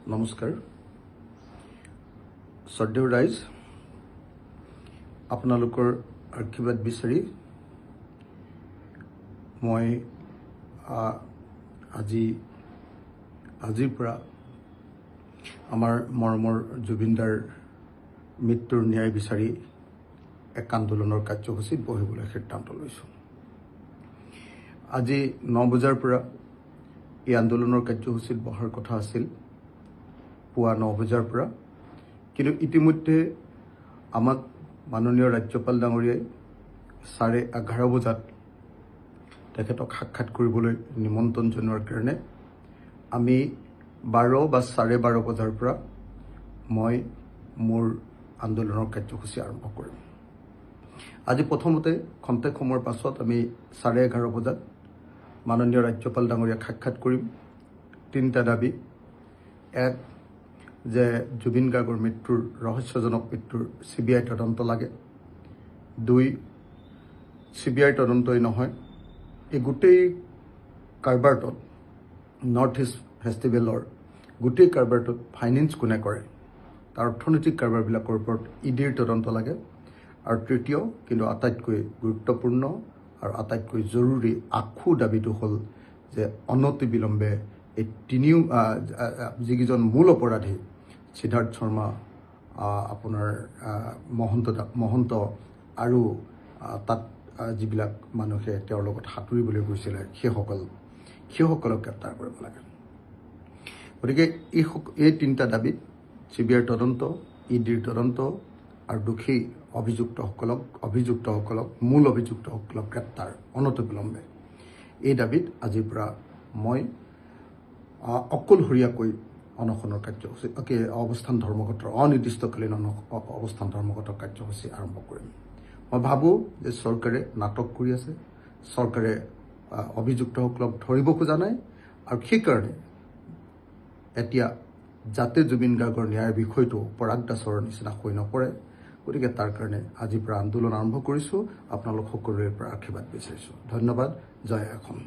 নমস্কাৰ শ্ৰদ্ধেয় ৰাইজ আপোনালোকৰ আশীৰ্বাদ বিচাৰি মই আজিৰ পৰা আমাৰ মৰমৰ জুবিনদাৰ মৃত্যুৰ ন্যায় বিচাৰি এক আন্দোলনৰ কাৰ্যসূচীত বহিবলৈ সিদ্ধান্ত লৈছোঁ। আজি 9 বজাৰ পৰা এই আন্দোলনৰ কাৰ্যসূচীত বহাৰ কথা আছিল পুৱা 9 বজাৰ পৰা, কিন্তু ইতিমধ্যে আমাক মাননীয় ৰাজ্যপাল ডাঙৰীয়াই 11:30 বজাত তেখেতক সাক্ষাৎ কৰিবলৈ নিমন্ত্ৰণ জনোৱাৰ কাৰণে আমি 12 বা 12:30 বজাৰ পৰা মই মোৰ আন্দোলনৰ কাৰ্যসূচী আৰম্ভ কৰিম। আজি প্ৰথমতে খন্তেক সময়ৰ পাছত আমি 11:30 বজাত মাননীয় ৰাজ্যপাল ডাঙৰীয়াক সাক্ষাৎ কৰিম। 3টা দাবী। এক, যে জুবিন গাৰ্গৰ মৃত্যুৰ ৰহস্যজনক মৃত্যুৰ CBI তদন্ত লাগে। 2, CBI তদন্তই নহয়, এই গোটেই কাৰবাৰটোত নৰ্থ ইষ্ট ফেষ্টিভেলৰ গোটেই কাৰবাৰটোত ফাইনেন্স কোনে কৰে তাৰ অৰ্থনৈতিক কাৰবাৰবিলাকৰ ওপৰত EDৰ তদন্ত লাগে। আৰু 3য়, কিন্তু আটাইতকৈ গুৰুত্বপূৰ্ণ আৰু আটাইতকৈ জৰুৰী আখু দাবীটো হ'ল যে অনতিবিলম্বে এই যিকেইজন মূল অপৰাধী সিদ্ধাৰ্থ শৰ্মা, আপোনাৰ মহন্ত আৰু তাত যিবিলাক মানুহে তেওঁৰ লগত সাঁতুৰিবলৈ গৈছিলে সেইসকলক গ্ৰেপ্তাৰ কৰিব লাগে। গতিকে এই 3টা দাবীত CBIৰ তদন্ত, EDৰ তদন্ত আৰু দোষী অভিযুক্তসকলক মূল অভিযুক্তসকলক গ্ৰেপ্তাৰ অনতিবিলম্বে, এই দাবীত আজিৰ পৰা মই অকলশৰীয়াকৈ অনশনৰ কাৰ্যসূচী অৱস্থান ধৰ্মঘটৰ অনিৰ্দিষ্টকালীন অৱস্থান ধৰ্মঘটৰ কাৰ্যসূচী আৰম্ভ কৰিম। মই ভাবোঁ যে চৰকাৰে নাটক কৰি আছে, চৰকাৰে অভিযুক্তসকলক ধৰিব খোজা নাই, আৰু সেইকাৰণে এতিয়া যাতে জুবিন গাৰ্গৰ ন্যায়ৰ বিষয়টো পৰাগ দাসৰ নিচিনা হৈ নপৰে, গতিকে তাৰ কাৰণে আজিৰ পৰা আন্দোলন আৰম্ভ কৰিছোঁ। আপোনালোক সকলোৰে পৰা আশীৰ্বাদ বিচাৰিছোঁ। ধন্যবাদ। জয় অসম।